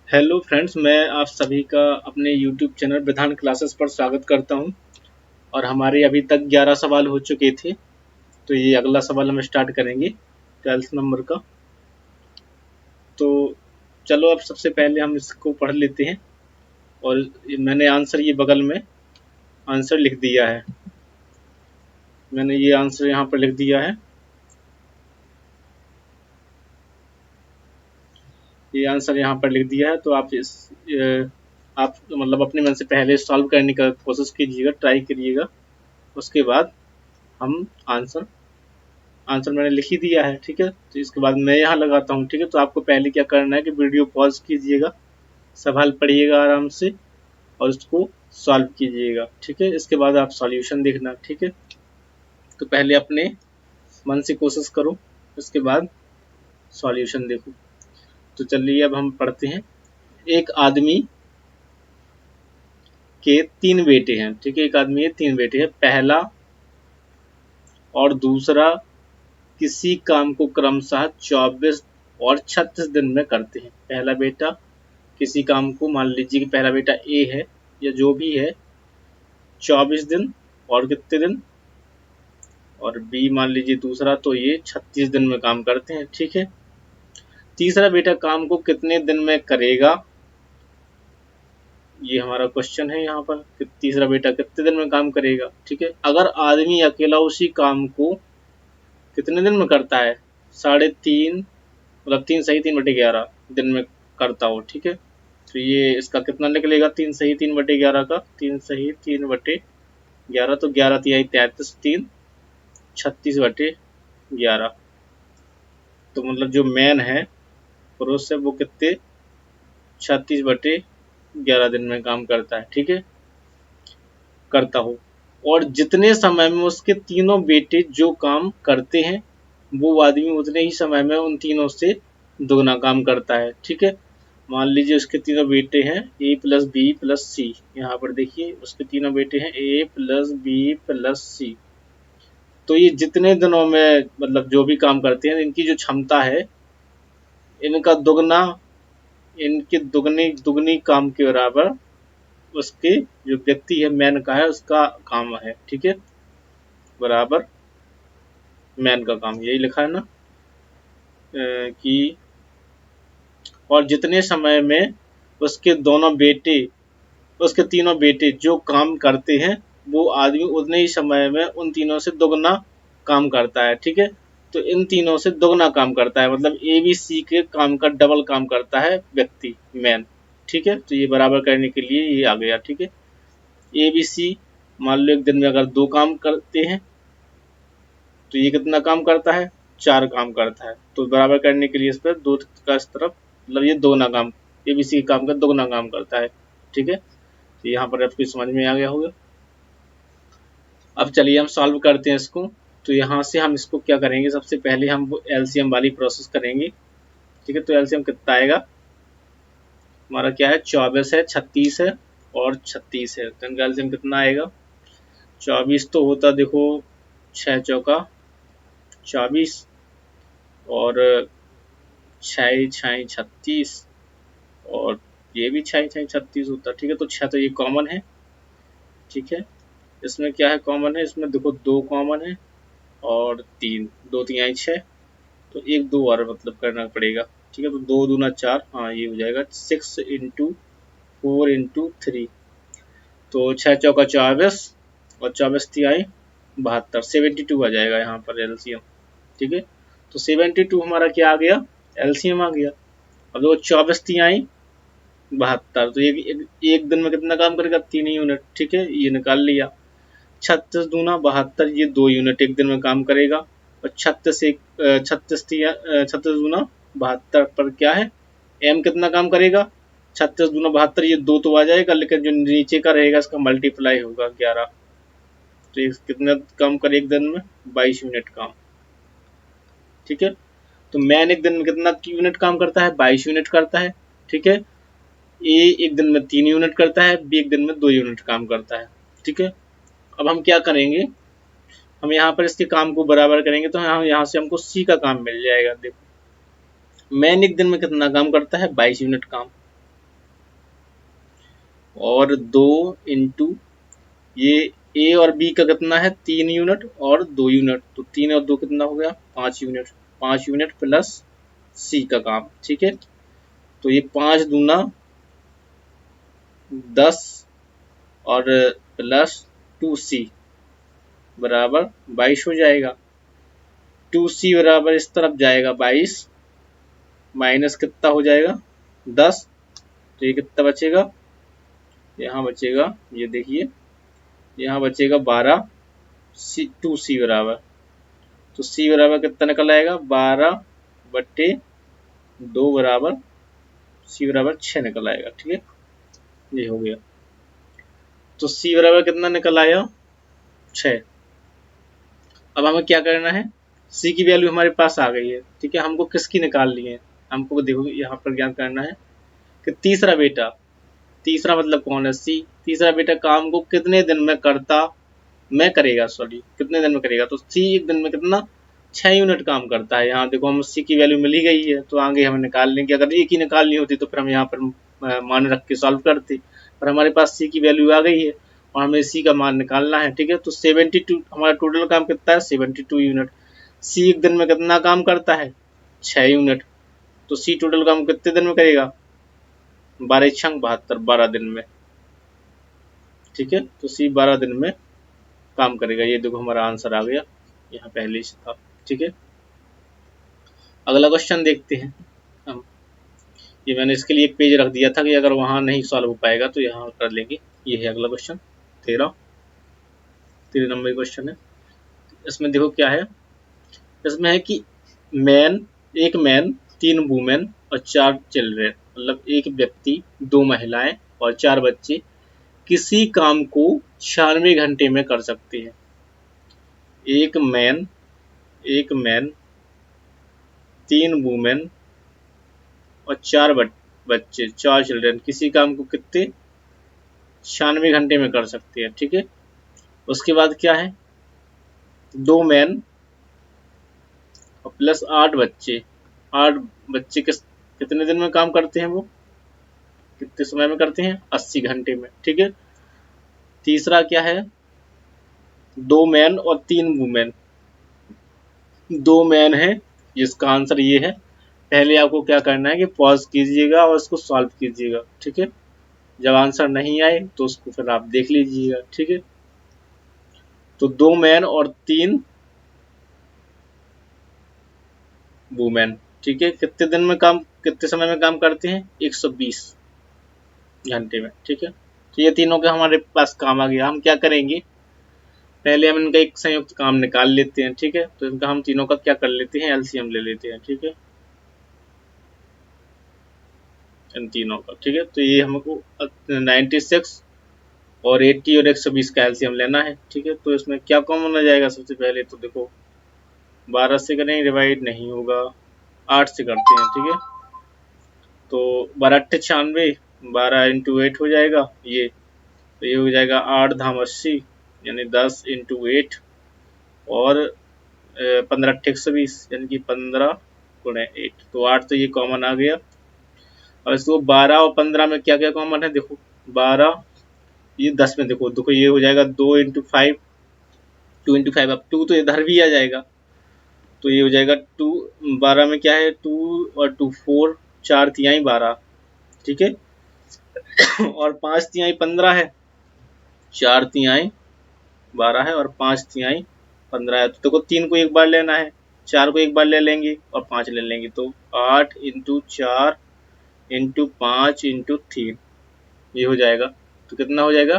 Hello friends, मैं आप सभी का अपने यूट्यूब चैनल विधान क्लासेस पर स्वागत करता हूं। और हमारे अभी तक 11 सवाल हो चुके थे, तो ये अगला सवाल हम स्टार्ट करेंगे 12th नंबर का। तो चलो, अब सबसे पहले हम इसको पढ़ लेते हैं। और मैंने आंसर ये बगल में आंसर लिख दिया है। मैंने ये आंसर यहाँ पर लिख दिया है। ये आंसर यहाँ पर लिख दिया है, तो आप मतलब अपने मन से पहले सॉल्व करने का कोशिश कीजिएगा, ट्राई करिएगा। उसके बाद हम आंसर आंसर मैंने लिख ही दिया है, ठीक है। तो इसके बाद मैं यहाँ लगाता हूँ, ठीक है। तो आपको पहले क्या करना है कि वीडियो पॉज कीजिएगा, सवाल पढ़िएगा आराम से और उसको सॉल्व कीजिएगा, ठीक है। इसके बाद आप सॉल्यूशन देखना, ठीक है। तो पहले अपने मन से कोशिश करो, उसके बाद सॉल्यूशन देखो। तो चलिए, अब हम पढ़ते हैं। एक आदमी के 3 बेटे हैं, ठीक है। एक आदमी के 3 बेटे हैं। पहला और दूसरा किसी काम को क्रमशः 24 और 36 दिन में करते हैं। पहला बेटा किसी काम को, मान लीजिए कि पहला बेटा ए है या जो भी है, 24 दिन और कितने दिन, और बी मान लीजिए दूसरा, तो ये 36 दिन में काम करते हैं, ठीक है। तीसरा बेटा काम को कितने दिन में करेगा, ये हमारा क्वेश्चन है यहाँ पर कि तीसरा बेटा कितने दिन में काम करेगा, ठीक है। अगर आदमी अकेला उसी काम को कितने दिन में करता है, 3.5, मतलब 3 सही 3/11 दिन में करता हो, ठीक है। तो ये इसका कितना निकलेगा, 3 सही 3/11 का, 3 सही 3/11, तो 11 तिहाई 33, 3 36/11। तो मतलब जो मैन है पुरुष है, वो कितने 36/11 दिन में काम करता है, ठीक है, करता हो। और जितने समय में उसके तीनों बेटे जो काम करते हैं, वो आदमी उतने ही समय में उन तीनों से दोगुना काम करता है, ठीक है। मान लीजिए उसके तीनों बेटे हैं ए प्लस बी प्लस सी। यहाँ पर देखिए उसके तीनों बेटे हैं ए प्लस बी प्लस सी। तो ये जितने दिनों में मतलब जो भी काम करते हैं, इनकी जो क्षमता है, इनका दुगना, इनके दुगनी दुगनी काम के बराबर उसके जो व्यक्ति है मैन का है, उसका काम है, ठीक है, बराबर मैन का काम। यही लिखा है ना कि और जितने समय में उसके दोनों बेटे, उसके तीनों बेटे जो काम करते हैं, वो आदमी उतने ही समय में उन तीनों से दोगुना काम करता है, ठीक है। तो इन तीनों से दोगुना काम करता है, मतलब ए बी सी के काम का डबल काम करता है व्यक्ति मैन, ठीक है। तो ये बराबर करने के लिए ये आ गया, ठीक है। ए बी सी मान लो एक दिन में अगर 2 काम करते हैं, तो ये कितना काम करता है, 4 काम करता है। तो बराबर करने के लिए इस पर 2 का इस तरफ, मतलब ये दोगुना काम, ए बी सी के काम का दोगुना काम करता है, ठीक है। तो यहाँ पर आपकी समझ में आ गया होगा। अब चलिए हम सॉल्व करते हैं इसको। तो यहाँ से हम इसको क्या करेंगे, सबसे पहले हम वो एलसीएम वाली प्रोसेस करेंगे, ठीक है। तो एलसीएम कितना आएगा, हमारा क्या है, 24 है, 36 है और 36 है। तो इनका एलसीएम कितना आएगा, 24 तो होता देखो 6 चौका 24, और 6 6 36, और ये भी 6 6 36 होता, ठीक है। तो 6 तो ये कॉमन है, ठीक है। इसमें क्या है कॉमन है, इसमें देखो 2 कॉमन है और 3, 2 3 6, तो 1 2 और मतलब करना पड़ेगा, ठीक है। तो 2 दूना 4, हाँ ये हो जाएगा 6 × 4 × 3। तो 6 चौका 24 और 24 तिहाई 72, 72 आ जाएगा यहाँ पर एलसीएम, ठीक है। तो 72 हमारा क्या आ गया, एलसीएम आ गया। अब देखो 24 तिहाई 72, तो एक दिन में कितना काम करेगा, 3 यूनिट, ठीक है, ये निकाल लिया। 36 दूना 72, ये 2 यूनिट एक दिन में काम करेगा। और 36 दूना 72 पर क्या है, एम कितना काम करेगा, 36 दूना 72, ये 2 तो आ जाएगा, लेकिन जो नीचे का रहेगा इसका मल्टीप्लाई होगा 11। तो ये कितना काम करे एक दिन में, 22 यूनिट काम, ठीक है। तो मैन एक दिन में कितना यूनिट काम करता है, 22 यूनिट करता है, ठीक है। ए एक दिन में 3 यूनिट करता है, बी एक दिन में 2 यूनिट काम करता है, ठीक है। अब हम क्या करेंगे, हम यहाँ पर इसके काम को बराबर करेंगे, तो यहाँ से हमको सी का काम मिल जाएगा। देखो मैन एक दिन में कितना काम करता है, 22 यूनिट काम, और 2 इंटू ये ए और बी का कितना है 3 यूनिट और 2 यूनिट, तो 3 और 2 कितना हो गया 5 यूनिट, 5 यूनिट प्लस सी का काम। ठीक है, तो ये 5 दूना 10 और प्लस 2C बराबर 22 हो जाएगा। 2C बराबर इस तरफ जाएगा 22 माइनस कितना हो जाएगा 10, तो ये कितना बचेगा, यहाँ बचेगा, ये देखिए यहाँ बचेगा 12 सी 2C बराबर, तो C बराबर कितना निकल आएगा 12/2 बराबर C बराबर 6 निकल आएगा। ठीक है, ये हो गया, तो C बराबर कितना निकल आया 6। अब हमें क्या करना है, C की वैल्यू हमारे पास आ गई है। ठीक है, हमको किसकी निकालनी है, हमको देखो यहाँ पर ज्ञान करना है कि तीसरा बेटा, तीसरा मतलब कौन है C, तीसरा बेटा काम को कितने दिन में करेगा, सॉरी कितने दिन में करेगा, तो C एक दिन में कितना 6 यूनिट काम करता है। यहाँ देखो हम C की वैल्यू मिल ही गई है, तो आगे हमें निकाल लेंगे। अगर एक ही निकालनी होती तो फिर हम यहाँ पर मान रख के सॉल्व करते, पर हमारे पास C की वैल्यू आ गई है और हमें C का मान निकालना है। ठीक है, तो 72 हमारा टोटल काम कितना है 72 यूनिट। C एक दिन में कितना काम करता है 6 यूनिट, तो C टोटल काम कितने दिन में करेगा 12×72 12 दिन में। ठीक है, तो C 12 दिन में काम करेगा। ये देखो हमारा आंसर आ गया, यहाँ पहले से था। ठीक है, अगला क्वेश्चन देखते हैं हम। ये मैंने इसके लिए एक पेज रख दिया था कि अगर वहां नहीं सॉल्व हो पाएगा तो यहाँ कर लेंगे। ये है अगला क्वेश्चन 13 नंबर क्वेश्चन है। इसमें देखो क्या है, इसमें है कि एक मैन 3 वुमेन और 4 चिल्ड्रेन, मतलब एक व्यक्ति 2 महिलाएं और 4 बच्चे किसी काम को 96 घंटे में कर सकते हैं। एक मैन 3 वुमेन और 4 बच्चे 4 चिल्ड्रन किसी काम को कितने 96 घंटे में कर सकते हैं। ठीक है, उसके बाद क्या है 2 मैन और प्लस 8 बच्चे, 8 बच्चे कितने दिन में काम करते हैं, वो कितने समय में करते हैं 80 घंटे में। ठीक है, तीसरा क्या है 2 मैन और 3 वुमेन, 2 मैन है, जिसका आंसर ये है। पहले आपको क्या करना है कि पॉज कीजिएगा और इसको सॉल्व कीजिएगा। ठीक है, जब आंसर नहीं आए तो उसको फिर आप देख लीजिएगा। ठीक है, तो 2 मैन और 3 वुमेन, ठीक है, कितने समय में काम करते हैं 120 घंटे में। ठीक है, तो ये तीनों के हमारे पास काम आ गया। हम क्या करेंगे, पहले हम इनका एक संयुक्त काम निकाल लेते हैं। ठीक है, तो इनका हम तीनों का क्या कर लेते हैं एलसीएम ले लेते हैं। ठीक है, इन तीनों का। ठीक है, तो ये हमको 96 और 80 और 120 का एलसीएम लेना है। ठीक है, तो इसमें क्या कॉमन आ जाएगा, सबसे पहले तो देखो 12 से करेंगे डिवाइड नहीं होगा, 8 से करते हैं। ठीक है, तो 12×8 = 12 इंटू 8 हो जाएगा ये, तो ये हो जाएगा 8×80 यानी 10×8 और 15×8 यानी कि 15×8, तो 8 तो ये कॉमन आ गया। और इसको 12 और 15 में क्या क्या कॉमन है, देखो 12 ये 10 में देखो ये हो जाएगा 2×5, 2×5, अब 2 तो इधर भी आ जाएगा, तो ये हो जाएगा 2, 12 में क्या है 2 और 2 4, 4 तिहाई 12। ठीक है, और 5 तिहाई 15 है, 4 तिहाई 12 है और 5 तिहाई 15 है। तो देखो 3 को एक बार लेना है, 4 को एक बार ले लेंगे और 5 ले लेंगे, तो 8×4 इंटू 5 इंटू 3 ये हो जाएगा। तो कितना हो जाएगा,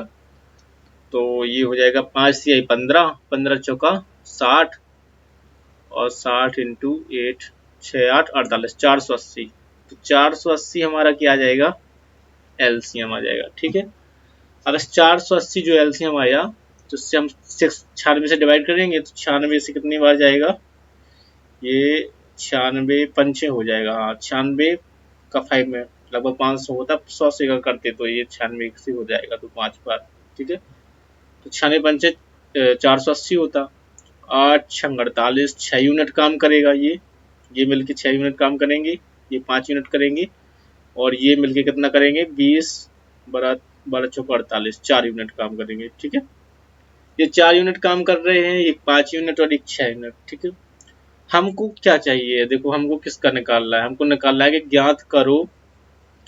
तो ये हो जाएगा 5 तिहाई 15, 15 चौका 60 और 60 इंटू 8 6 8 48 480, तो 480 हमारा क्या आ जाएगा एलसीएम आ जाएगा। ठीक है, अब इस 480 जो एलसीएम आया तो इससे हम 96 से डिवाइड करेंगे, तो 96 से कितनी बार जाएगा, ये 96 पंचे हो जाएगा। हाँ, 96 का 5 में लगभग 500 होता, 100 से का करते तो ये 96 से हो जाएगा, तो 5 बार। ठीक है, तो 96 पंचे 480 होता, 8×48 6 यूनिट काम करेगा। ये मिलके 6 यूनिट काम करेंगे, ये 5 यूनिट करेंगे और ये मिलके कितना करेंगे 20 बराबर 12 चौका 48, 4 यूनिट काम करेंगे। ठीक है, ये 4 यूनिट काम कर रहे हैं, एक 5 यूनिट और एक 6 यूनिट। ठीक है, हमको क्या चाहिए, देखो हमको किसका निकालना है, हमको निकालना है कि ज्ञात करो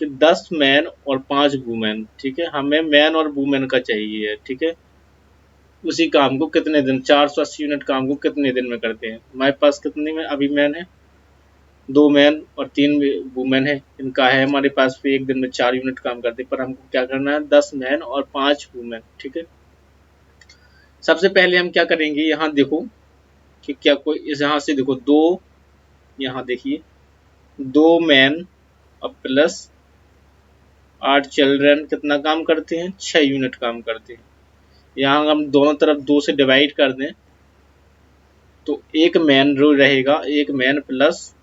कि 10 मैन और 5 वुमेन। ठीक है, हमें मैन और वुमेन का चाहिए। ठीक है, उसी काम को कितने दिन, 480 यूनिट काम को कितने दिन में करते हैं। हमारे पास कितने में अभी मैन है, 2 मैन और 3 वुमेन है, इनका है हमारे पास भी एक दिन में 4 यूनिट काम करते हैं, पर हमको क्या करना है, 10 मैन और 5 वुमेन। ठीक है, सबसे पहले हम क्या करेंगे, यहाँ देखो कि क्या कोई इस यहाँ से देखो 2, यहाँ देखिए 2 मैन और प्लस 8 चिल्ड्रन कितना काम करते हैं, 6 यूनिट काम करते हैं। यहाँ हम दोनों तरफ 2 से डिवाइड कर दें तो एक मैन रो रहेगा, एक मैन प्लस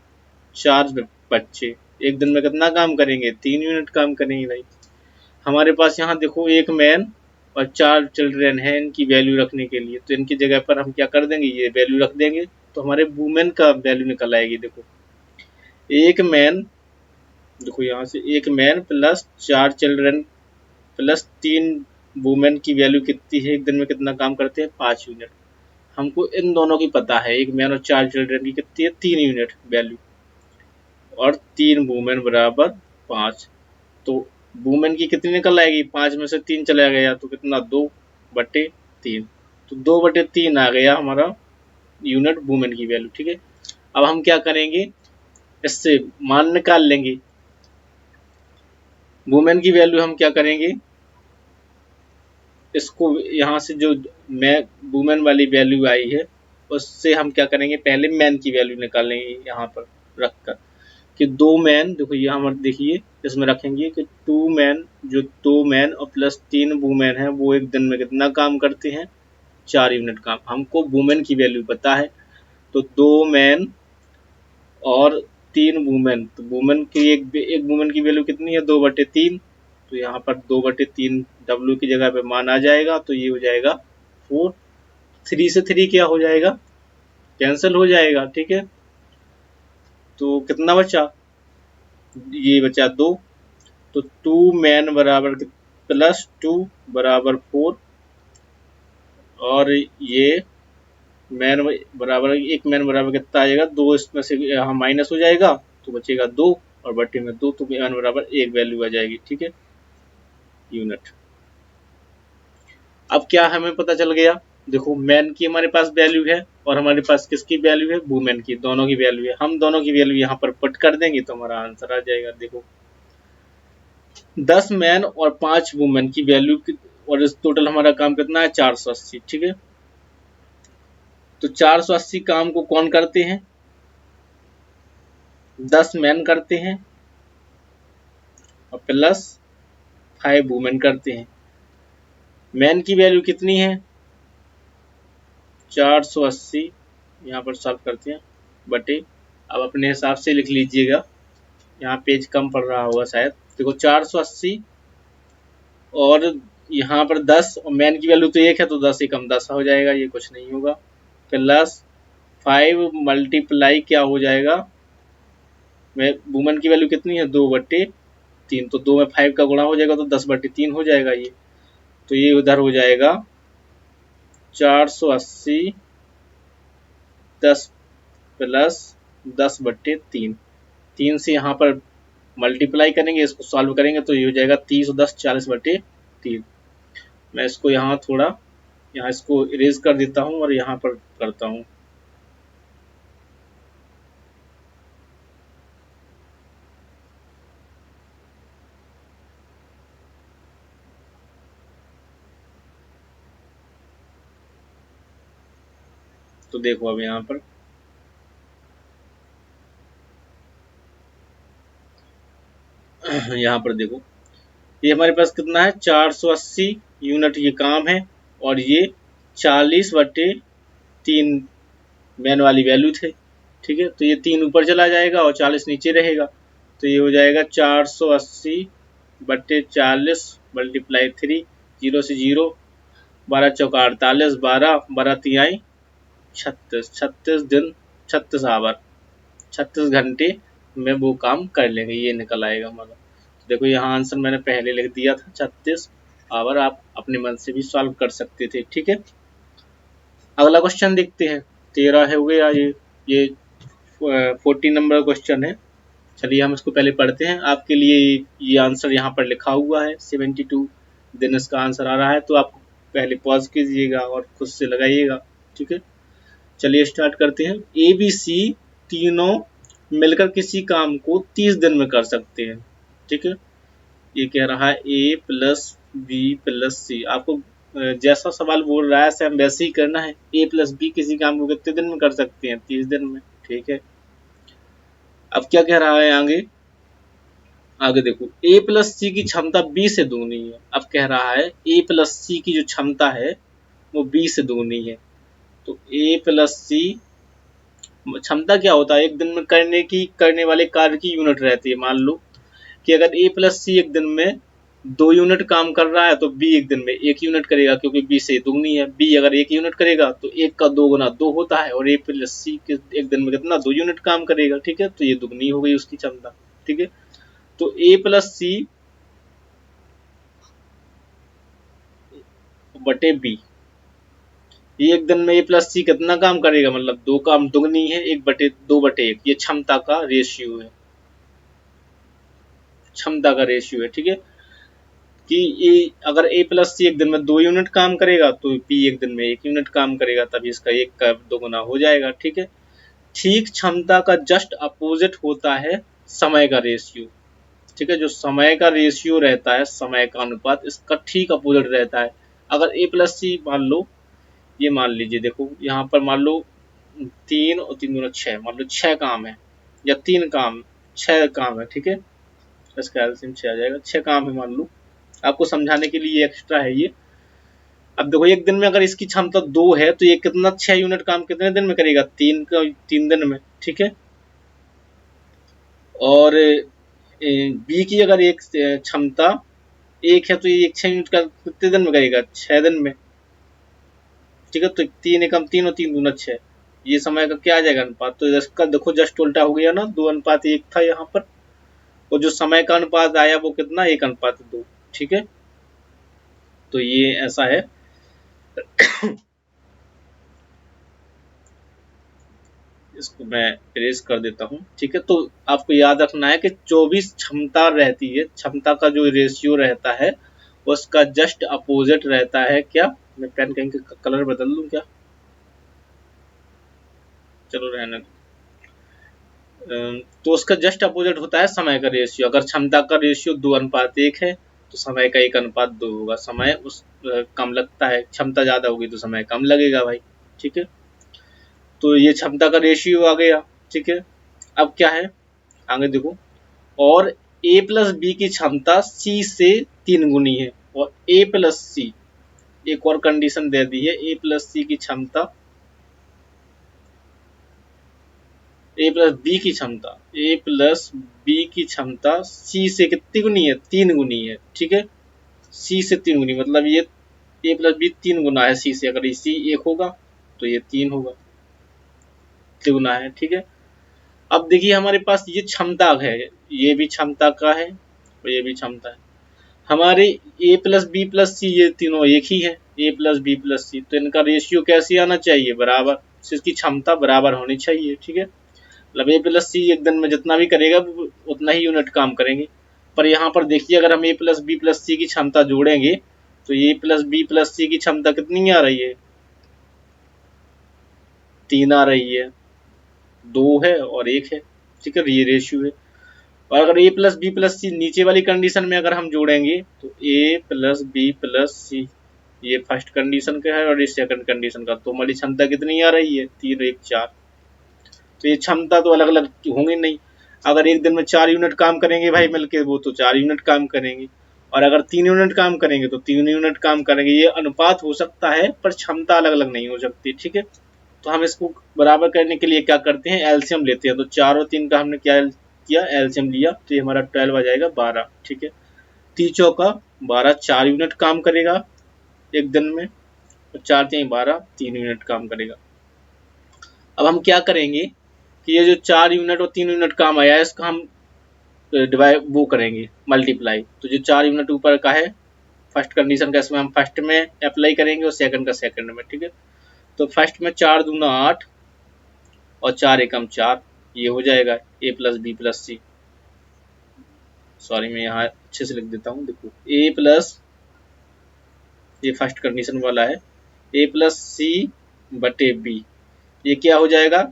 4 बच्चे एक दिन में कितना काम करेंगे, 3 यूनिट काम करेंगे भाई। हमारे पास यहाँ देखो एक मैन और 4 चिल्ड्रन है, इनकी वैल्यू रखने के लिए, तो इनकी जगह पर हम क्या कर देंगे, ये वैल्यू रख देंगे, तो हमारे वुमेन का वैल्यू निकल आएगी। देखो एक मैन, देखो यहाँ से एक man plus 4 children plus 3 women की वैल्यू कितनी है, एक दिन में कितना काम करते हैं, 5 यूनिट। हमको इन दोनों की पता है, एक मैन और 4 चिल्ड्रन की कितनी है, 3 यूनिट वैल्यू, और 3 वुमेन बराबर 5। तो वुमेन की कितनी निकल आएगी, 5 में से 3 चला गया तो कितना, 2/3। तो 2/3 आ गया हमारा यूनिट वुमेन की वैल्यू। ठीक है, अब हम क्या करेंगे, इससे मान निकाल लेंगे। वुमेन की वैल्यू हम क्या करेंगे, इसको यहाँ से जो मैं वुमेन वाली वैल्यू आई है उससे हम क्या करेंगे, पहले मैन की वैल्यू निकालेंगे यहाँ पर रखकर कि 2 मैन, देखो यहाँ पर देखिए इसमें रखेंगे कि 2 मैन, जो 2 मैन और प्लस 3 वुमेन है वो एक दिन में कितना काम करते हैं, 4 यूनिट काम। हमको वुमेन की वैल्यू पता है, तो 2 मैन और 3 वुमेन, तो वुमेन की एक वुमेन की वैल्यू कितनी है, 2/3। तो यहाँ पर 2/3 W की जगह पे मान आ जाएगा, तो ये हो जाएगा 4। 3 से 3 क्या हो जाएगा, कैंसिल हो जाएगा। ठीक है, तो कितना बचा, ये बचा 2। तो 2 मैन बराबर प्लस 2 बराबर 4, और ये मैन बराबर, एक मैन बराबर कितना आ जाएगा, 2 इसमें से यहाँ माइनस हो जाएगा तो बचेगा 2, और बटे में 2, तो मैन बराबर 1 वैल्यू आ जाएगी। ठीक है, यूनिट। अब क्या हमें पता चल गया, देखो मैन की हमारे पास वैल्यू है और हमारे पास किसकी वैल्यू है, वुमेन की, दोनों की वैल्यू है। हम दोनों की वैल्यू यहाँ पर पुट कर देंगे तो हमारा आंसर आ जाएगा। देखो 10 मैन और 5 वुमेन की वैल्यू, और इस टोटल हमारा काम कितना है, 480। ठीक है, तो 480 काम को कौन करते हैं, 10 मैन करते हैं और प्लस 5 वुमेन करते हैं। मैन की वैल्यू कितनी है, 480, यहाँ पर सॉल्व करते हैं, बटे, अब अपने हिसाब से लिख लीजिएगा, यहाँ पेज कम पड़ रहा होगा शायद। देखो 480 और यहाँ पर 10, और मैन की वैल्यू तो 1 है तो 10 से कम 10 हो जाएगा, ये कुछ नहीं होगा, प्लस 5 मल्टीप्लाई क्या हो जाएगा, वुमेन की वैल्यू कितनी है, 2/3, तो 2 में 5 का गुणा हो जाएगा तो 10/3 हो जाएगा ये, तो ये उधर हो जाएगा 480 10 प्लस 10/3, 3 से यहाँ पर मल्टीप्लाई करेंगे, इसको सॉल्व करेंगे तो ये हो जाएगा 30 और 10 40/3। मैं इसको यहाँ थोड़ा, यहाँ इसको इरेज कर देता हूँ और यहाँ पर करता हूँ। तो देखो अब यहाँ पर यहाँ पर देखो ये हमारे पास कितना है, 480 यूनिट ये काम है, और ये 40/3 मैन वाली वैल्यू थे। ठीक है, तो ये 3 ऊपर चला जाएगा और 40 नीचे रहेगा, तो ये हो जाएगा 480/40 मल्टीप्लाई 3, 0 से 0, 12 चौका 48, 12 12 तिहाई 36, 36 दिन 36 आवर 36 घंटे में वो काम कर लेंगे, ये निकल आएगा हमारा। देखो यहाँ आंसर मैंने पहले लिख दिया था 36, आवर आप अपने मन से भी सॉल्व कर सकते थे। ठीक है, अगला क्वेश्चन देखते हैं। 13 हो गया ये 14 नंबर क्वेश्चन है। चलिए हम इसको पहले पढ़ते हैं। आपके लिए ये आंसर यहाँ पर लिखा हुआ है 72 दिन इसका आंसर आ रहा है, तो आप पहले पॉज कीजिएगा और खुद से लगाइएगा। ठीक है, चलिए स्टार्ट करते हैं। ए बी सी तीनों मिलकर किसी काम को 30 दिन में कर सकते हैं। ठीक है, ये कह रहा है ए प्लस बी प्लस सी। आपको जैसा सवाल बोल रहा है सेम वैसे ही करना है। ए प्लस बी किसी काम को कितने दिन में कर सकते हैं? 30 दिन में। ठीक है, अब क्या कह रहा है आगे? आगे देखो, ए प्लस सी की क्षमता बी से दुगनी है। अब कह रहा है ए प्लस सी की जो क्षमता है वो बी से दुगनी है। तो ए प्लस सी क्षमता क्या होता है? एक दिन में करने वाले कार्य की यूनिट रहती है। मान लो कि अगर ए प्लस सी एक दिन में 2 यूनिट काम कर रहा है तो बी एक दिन में 1 यूनिट करेगा, क्योंकि बी से दुगनी है। बी अगर 1 यूनिट करेगा तो 1 का 2 गुना 2 होता है, और ए प्लस सी एक दिन में कितना? 2 यूनिट काम करेगा। ठीक है, तो ये दुगनी हो गई उसकी क्षमता। ठीक है, तो ए प्लस सी बटे बी, ये एक दिन में ए प्लस सी कितना काम करेगा? मतलब 2 काम दुगनी है, 1/2/1, ये क्षमता का रेशियो है। क्षमता का रेशियो है। ठीक है, कि ये अगर ए प्लस सी एक दिन में 2 यूनिट काम करेगा तो बी एक दिन में 1 यूनिट काम करेगा, तभी इसका 1 का 2 गुना हो जाएगा। ठीक है, ठीक क्षमता का जस्ट अपोजिट होता है समय का रेशियो। ठीक है, जो समय का रेशियो रहता है, समय का अनुपात, इसका ठीक अपोजिट रहता है। अगर ए प्लस सी मान लो, ये मान लीजिए, देखो यहाँ पर मान लो 3 और 3 गुना 6, मान लो 6 काम है, या 3 काम 6 काम है। ठीक है, इसका एलसीएम 6 आ जाएगा। 6 काम है मान लो, आपको समझाने के लिए एक्स्ट्रा है ये। अब देखो एक दिन में अगर इसकी क्षमता 2 है तो ये कितना 6 यूनिट काम कितने दिन में करेगा? 3 दिन में। ठीक है, और बी की अगर एक क्षमता 1 है तो ये 6 यूनिट का कितने दिन में करेगा? 6 दिन में। ठीक है, तो 3 एकम 3 और 3 दूना 6, ये समय का क्या आ जाएगा? अनुपात। तो इसका देखो जस्ट उल्टा हो गया ना, 2:1 था यहाँ पर, और जो समय का अनुपात आया वो कितना? 1:2। ठीक है, तो ये ऐसा है। इसको मैं इरेज कर देता हूँ। ठीक है, तो आपको याद रखना है कि 24 क्षमता रहती है, क्षमता का जो रेशियो रहता है उसका जस्ट अपोजिट रहता है क्या? मैं पेन कहीं का कलर बदल दूं क्या? चलो रहने दो। तो उसका जस्ट अपोजिट होता है समय का रेशियो। अगर क्षमता का रेशियो 2:1 है तो समय का 1:2 होगा। समय कम लगता है, क्षमता ज्यादा होगी तो समय कम लगेगा भाई। ठीक है, तो ये क्षमता का रेशियो आ गया। ठीक है, अब क्या है आगे देखो, और ए प्लस बी की क्षमता सी से 3 गुनी है, और ए प्लस सी, एक और कंडीशन दे दी है, ए प्लस सी की क्षमता, ए प्लस बी की क्षमता, ए प्लस बी की क्षमता सी से कितनी गुनी है? 3 गुनी है। ठीक है, सी से 3 गुनी, मतलब ये ए प्लस बी 3 गुना है सी से। अगर सी 1 होगा तो ये 3 होगा, 3 गुना है। ठीक है, अब देखिए हमारे पास ये क्षमता है, ये भी क्षमता का है और ये भी क्षमता है। हमारे ए प्लस बी प्लस सी ये तीनों एक ही है, ए प्लस बी प्लस सी, तो इनका रेशियो कैसे आना चाहिए? बराबर, इसकी क्षमता बराबर होनी चाहिए। ठीक है, मतलब ए प्लस सी एक दिन में जितना भी करेगा उतना ही यूनिट काम करेंगे। पर यहाँ पर देखिए अगर हम ए प्लस बी प्लस सी की क्षमता जोड़ेंगे तो ए प्लस बी प्लस सी की क्षमता कितनी आ रही है? 3 आ रही है, 2 है और 1 है। ठीक है, ये रेशियो है। और अगर ए प्लस बी प्लस सी नीचे वाली कंडीशन में अगर हम जोड़ेंगे तो ए प्लस बी प्लस सी, ये फर्स्ट कंडीशन का है और ये सेकंड कंडीशन का, तो हमारी क्षमता कितनी आ रही है? 3 1 4। तो ये क्षमता तो अलग अलग होंगी नहीं। अगर एक दिन में 4 यूनिट काम करेंगे भाई मिलके, वो तो 4 यूनिट काम करेंगे, और अगर 3 यूनिट काम करेंगे तो 3 यूनिट काम करेंगे। ये अनुपात हो सकता है पर क्षमता अलग अलग नहीं हो सकती। ठीक है, तो हम इसको बराबर करने के लिए क्या करते हैं? एलसीएम लेते हैं। तो 4 और 3 का हमने क्या किया? एलसीएम लिया, तो ये हमारा 12 आ जाएगा 12। ठीक है, 3 चौका 12, 4 यूनिट काम करेगा एक दिन में, तो 4 3 12, 3 यूनिट काम करेगा। अब हम क्या करेंगे कि ये जो 4 यूनिट और 3 यूनिट काम आया है इसका हम डिवाइड वो करेंगे, मल्टीप्लाई। तो जो 4 यूनिट ऊपर का है फर्स्ट कंडीशन का इसमें हम फर्स्ट में अप्लाई करेंगे और सेकंड का सेकंड में, ठीक है। तो फर्स्ट में 4 दूना 8 और 4 एकम 4, ये हो जाएगा ए प्लस बी प्लस सी। सॉरी मैं यहाँ अच्छे से लिख देता हूँ, देखो ए प्लस, ये फर्स्ट कंडीशन वाला है, ए प्लस सी बटे बी, ये क्या हो जाएगा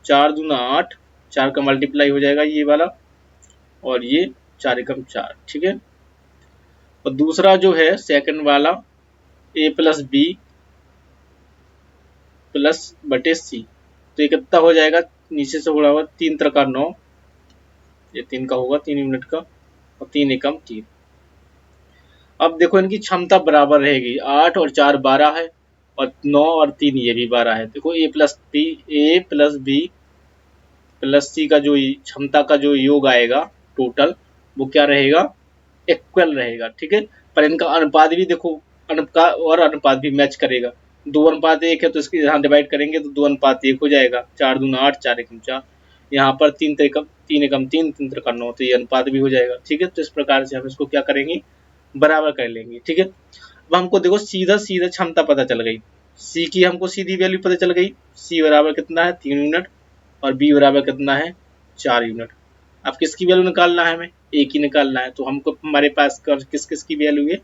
4 दूना 8, 4 का मल्टीप्लाई हो जाएगा ये वाला, और ये 4 एकम 4, ठीक है। और दूसरा जो है सेकंड वाला ए प्लस बी प्लस बटे सी, तो ये कितना हो जाएगा, नीचे से उड़ा हुआ 3 3 9, ये 3 का होगा 3 यूनिट का, और 3 एकम 3। अब देखो इनकी क्षमता बराबर रहेगी, 8 और 4 12 है, और 9 और 3 ये भी 12 है। देखो ए प्लस बी प्लस सी का जो क्षमता का जो योग आएगा टोटल, वो क्या रहेगा, इक्वल रहेगा, ठीक है। पर इनका अनुपात भी देखो, अनुपात और अनुपात भी मैच करेगा। 2:1 है तो इसकी यहाँ डिवाइड करेंगे तो 2:1 हो जाएगा, 4 दूना 8, 4 एकम 4, यहाँ पर 3 एकम 3, 3 3 9, तो ये अनुपात भी हो जाएगा, ठीक है। तो इस प्रकार से हम इसको क्या करेंगे, बराबर कर लेंगे, ठीक है। अब हमको देखो सीधा सीधा क्षमता पता चल गई, सी की हमको सीधी वैल्यू पता चल गई, सी बराबर कितना है 3 यूनिट, और बी बराबर कितना है 4 यूनिट। अब किसकी वैल्यू निकालना है, हमें ए की निकालना है, तो हमको हमारे पास किस किस की वैल्यू है,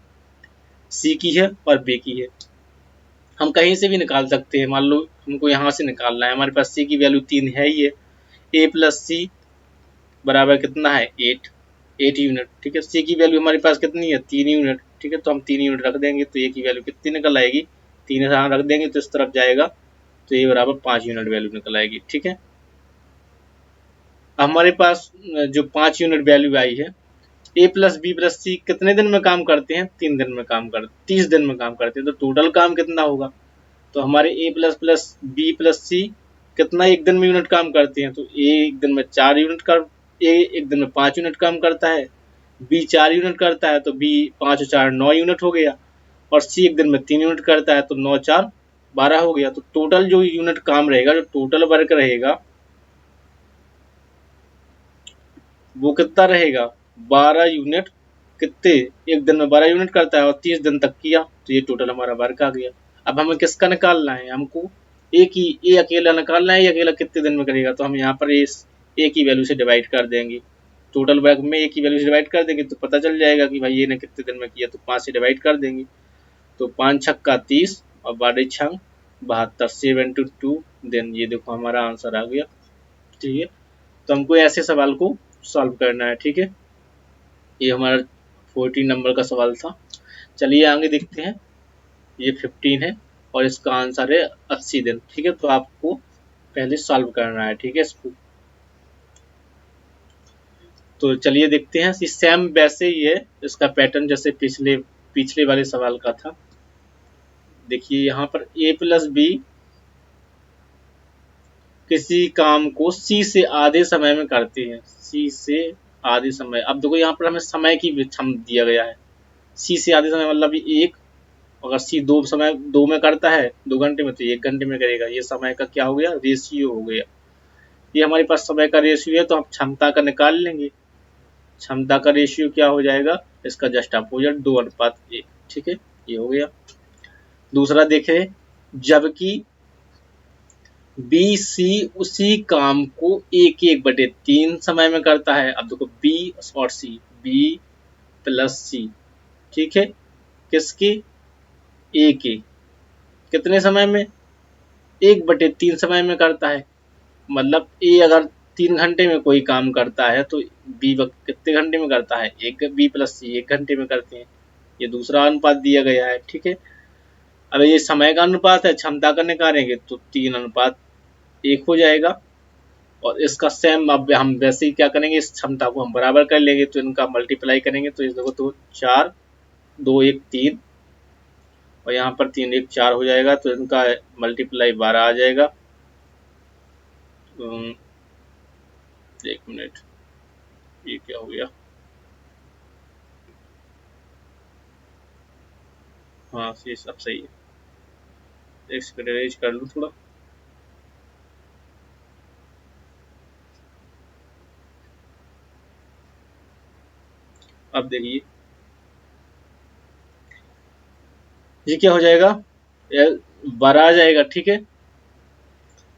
सी की है और बी की है। हम कहीं से भी निकाल सकते हैं, मान लो हमको यहाँ से निकालना है, हमारे पास सी की वैल्यू 3 है ही है, ए प्लस सी बराबर कितना है 8 यूनिट, ठीक है। सी की वैल्यू हमारे पास कितनी है 3 यूनिट, ठीक है। तो हम 3 यूनिट रख देंगे, तो ए की वैल्यू कितनी निकल आएगी, 3 यहाँ रख देंगे तो इस तरफ जाएगा, तो ये बराबर 5 यूनिट वैल्यू निकल आएगी, ठीक है। हमारे पास जो 5 यूनिट वैल्यू आई है, ए प्लस बी प्लस सी कितने दिन में काम करते हैं, 3 दिन में काम करते, 30 दिन में काम करते हैं, तो टोटल काम कितना होगा, तो हमारे ए प्लस प्लस बी प्लस सी कितना एक दिन में यूनिट काम करते हैं, तो ए एक दिन में 4 यूनिट का, ए एक दिन में 5 यूनिट काम करता है, बी 4 यूनिट करता है तो बी 5 और 4 9 यूनिट हो गया, और सी एक दिन में 3 यूनिट करता है तो 9 4 12 हो गया। तो टोटल जो यूनिट काम रहेगा, जो टोटल वर्क रहेगा, वो कितना रहेगा 12 यूनिट, कितने एक दिन में 12 यूनिट करता है और 30 दिन तक किया, तो ये टोटल हमारा वर्क आ गया। अब हमें किसका निकालना है, हमको एक ही ए अकेला निकालना है, ये अकेला कितने दिन में करेगा, तो हम यहाँ पर इस ए की वैल्यू से डिवाइड कर देंगे, टोटल वर्क में ए की वैल्यू से डिवाइड कर देंगे तो पता चल जाएगा कि भाई ये ने कितने दिन में किया, तो 5 से डिवाइड कर देंगे, तो 5 छक्का 30 और 12 छंग 72, 7 2, देन ये देखो हमारा आंसर आ गया, ठीक है। तो हमको ऐसे सवाल को सॉल्व करना है, ठीक है। ये हमारा 14 नंबर का सवाल था। चलिए आगे देखते हैं, ये 15 है और इसका आंसर है 80 दिन, ठीक है। तो आपको पहले सॉल्व करना है, ठीक है इसको। तो चलिए देखते हैं, सेम वैसे ही है इसका पैटर्न जैसे पिछले पिछले वाले सवाल का था। देखिए यहाँ पर ए प्लस बी किसी काम को सी से आधे समय में करते हैं, सी से आधे समय। अब देखो यहाँ पर हमें समय की क्षम दिया गया है, सी से आधे समय मतलब एक, अगर सी दो में करता है 2 घंटे में, तो 1 घंटे में करेगा, ये समय का क्या हो गया रेशियो हो गया। ये हमारे पास समय का रेशियो है, तो हम क्षमता का निकाल लेंगे, क्षमता का रेशियो क्या हो जाएगा, इसका जस्ट अपोजिट 2:1, ठीक है, ये हो गया। दूसरा देखें, जबकि बी सी उसी काम को 1/3 समय में करता है। अब देखो बी और सी, बी प्लस सी, ठीक है, किसकी ए के कितने समय में 1/3 समय में करता है। मतलब ए अगर 3 घंटे में कोई काम करता है तो बी कितने घंटे में करता है, एक, बी प्लस सी 1 घंटे में करते हैं। ये दूसरा अनुपात दिया गया है, ठीक है। अब ये समय का अनुपात है, क्षमता का निकालेंगे तो 3:1 हो जाएगा। और इसका सेम अब हम वैसे ही क्या करेंगे, इस क्षमता को हम बराबर कर लेंगे, तो इनका मल्टीप्लाई करेंगे, तो इस देखो तो 4 2 1 3, और यहाँ पर 3 1 4 हो जाएगा, तो इनका मल्टीप्लाई 12 आ जाएगा। 1 मिनट, ये क्या हो गया, हाँ ये सब सही है, एक सेकंड अरेंज कर लूँ थोड़ा। अब देखिए ये क्या हो जाएगा, 12 आ जाएगा, ठीक है।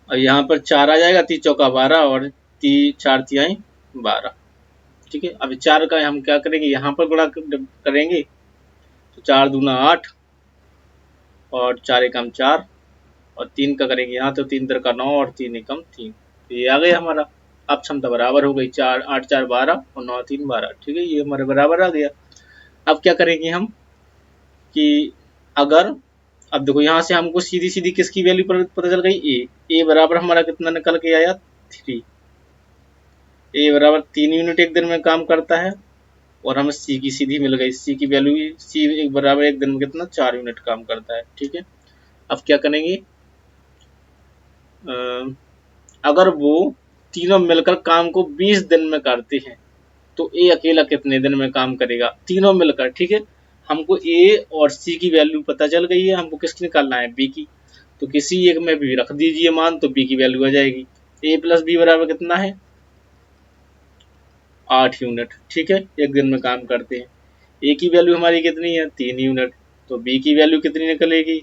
और यहाँ पर 4 आ जाएगा, 3 चौका 12 और 4 तिहाई 12, ठीक है। अब 4 का हम क्या करेंगे, यहाँ पर गुणा करेंगे, तो 4 दूना 8 और 4 एकम 4 और 3 का करेंगे यहाँ, तो 3 का 9 और 3 एकम 3, तो ये आ गया हमारा। अब क्षमता बराबर हो गई, 4 8 4 12 और 9 3 12, ठीक है, ये हमारे बराबर आ गया। अब क्या करेंगे हम कि अगर, अब देखो यहाँ से हमको सीधी सीधी किसकी वैल्यू पता चल गई, ए बराबर हमारा कितना निकल के आया, 3। ए बराबर 3 यूनिट एक दिन में काम करता है, और हमें सी की सीधी मिल गई, सी की वैल्यू, सी एक बराबर एक दिन में कितना 4 यूनिट काम करता है, ठीक है। अब क्या करेंगे, अगर वो तीनों मिलकर काम को 20 दिन में करते हैं, तो ए अकेला कितने दिन में काम करेगा, तीनों मिलकर, ठीक है। हमको ए और सी की वैल्यू पता चल गई है, हमको किसकी निकालना है, बी की, तो किसी एक में भी रख दीजिए मान, तो बी की वैल्यू आ जाएगी। ए प्लस बी बराबर कितना है, 8 यूनिट, ठीक है, एक दिन में काम करते हैं। ए की वैल्यू हमारी कितनी है, 3 यूनिट, तो बी की वैल्यू कितनी निकलेगी,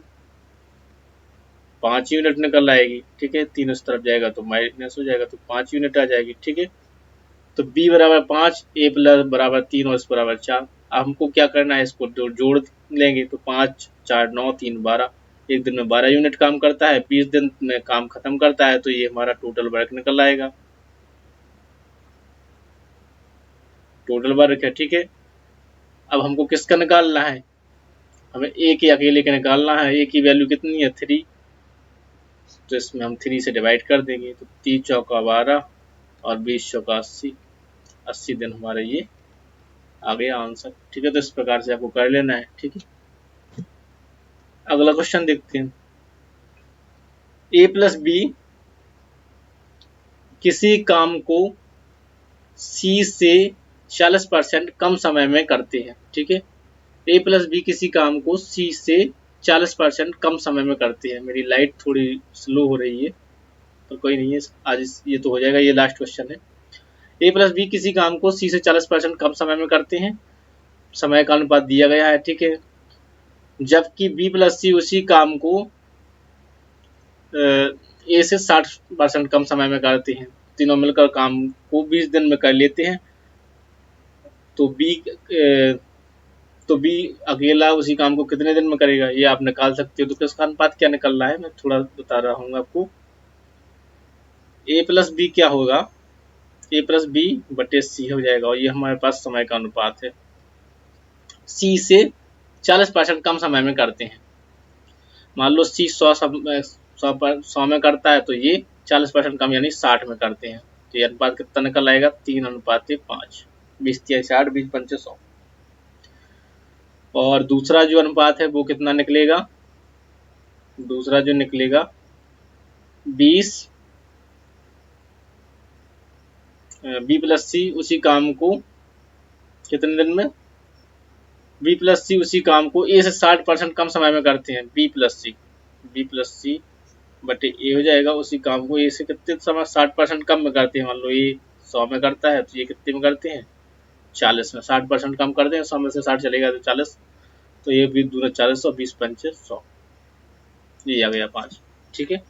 5 यूनिट निकल आएगी, ठीक है। 3 उस तरफ जाएगा तो माइनस हो जाएगा, तो 5 यूनिट आ जाएगी, ठीक है। तो बी बराबर 5, ए प्लस बराबर 3 और इस बराबर 4। अब हमको क्या करना है, इसको जोड़ लेंगे, तो 5 4 9 3 12, एक दिन में 12 यूनिट काम करता है, 20 दिन में काम खत्म करता है, तो ये हमारा टोटल वर्क निकल आएगा, टोटल वर्क है, ठीक है। अब हमको किसका निकालना है, हमें ए के अकेले का निकालना है। ए की वैल्यू कितनी है, 3, तो इसमें हम 3 से डिवाइड कर देंगे, तो 3 चौका 12 और 20 चौका 80, 80 दिन हमारे ये आ गया आंसर, ठीक है। तो इस प्रकार से आपको कर लेना है, ठीक है। अगला क्वेश्चन देखते हैं, ए प्लस बी किसी काम को सी से 40% कम समय में करते हैं, ठीक है। ए प्लस बी किसी काम को सी से 40% कम समय में करते हैं। मेरी लाइट थोड़ी स्लो हो रही है, पर कोई नहीं है, आज ये तो हो जाएगा। ये लास्ट क्वेश्चन है, ए प्लस बी किसी काम को सी से 40% कम समय में करते हैं, समय का अनुपात दिया गया है, ठीक है। जबकि बी प्लस सी उसी काम को ए से 60% कम समय में करते हैं, तीनों मिलकर काम को 20 दिन में कर लेते हैं, तो बी अकेला उसी काम को कितने दिन में करेगा, ये आप निकाल सकते हो। तो किसका अनुपात क्या निकल रहा है, मैं थोड़ा बता रहा हूँ आपको। ए प्लस बी क्या होगा, ए प्लस बी बटे सी हो जाएगा, और ये हमारे पास समय का अनुपात है। सी से 40% कम समय में करते हैं, मान लो सी 100 में करता है, तो ये 40% कम यानी 60 में करते हैं, तो ये अनुपात कितना निकल आएगा, 3:5, 20 3 60 20 5 100। और दूसरा जो अनुपात है वो कितना निकलेगा, दूसरा जो निकलेगा 20 बी प्लस सी उसी काम को कितने दिन में, बी प्लस सी उसी काम को ए से 60% कम समय में करते हैं, बी प्लस सी बटे ए हो जाएगा, उसी काम को ए से कितने समय 60% कम में करते हैं। मान लो ये 100 में करता है, तो ये कितने में करते हैं, 40 में, 60% कम करते हैं, 100 में से 60 चलेगा तो 40, तो ये भी दूना 40 और 20 5 100, ये आ गया 5, ठीक है।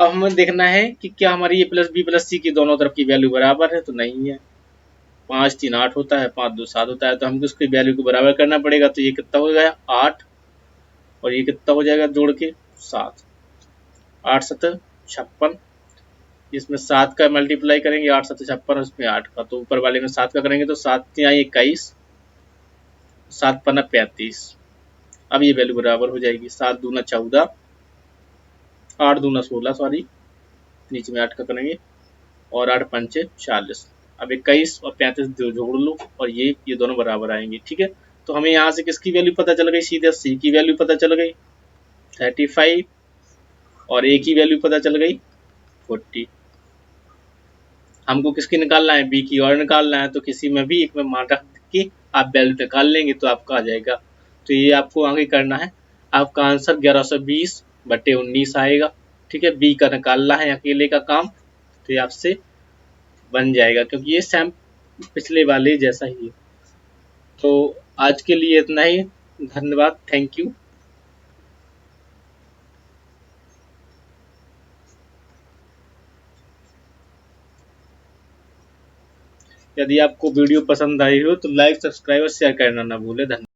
अब हमें देखना है कि क्या हमारी ए प्लस बी प्लस सी की दोनों तरफ की वैल्यू बराबर है, तो नहीं है। 5 3 8 होता है, 5 2 7 होता है, तो हमको उसकी वैल्यू को बराबर करना पड़ेगा, तो ये कितना हो गया 8, और ये कितना हो जाएगा जोड़ के 7, 8 7 56, इसमें 7 का मल्टीप्लाई करेंगे, 8 7 56, उसमें 8 का, तो ऊपर वाले में 7 का करेंगे, तो 7 3 21, 7 5 35, अब ये वैल्यू बराबर हो जाएगी, 7 दूना 14, 8 दूना 16, सॉरी नीचे में 8 का करेंगे, और 8 5 40, अब 21 और 35 जोड़ लो, और ये दोनों बराबर आएंगे, ठीक है। तो हमें यहाँ से किसकी वैल्यू पता चल गई, सीधे सी की वैल्यू पता चल गई 35, और ए की वैल्यू पता चल गई 40। हमको किसकी निकालना है, बी की और निकालना है, तो किसी में भी एक में मान रख के आप वैल्यू निकाल लेंगे तो आपका आ जाएगा। तो ये आपको आगे करना है, आपका आंसर 1120 बटे 19 आएगा, ठीक है। बी का निकालना है अकेले का काम, तो ये आपसे बन जाएगा, क्योंकि ये सेम पिछले वाले जैसा ही है। तो आज के लिए इतना ही, धन्यवाद, थैंक यू। यदि आपको वीडियो पसंद आई हो तो लाइक, सब्सक्राइब और शेयर करना ना भूलें। धन्यवाद।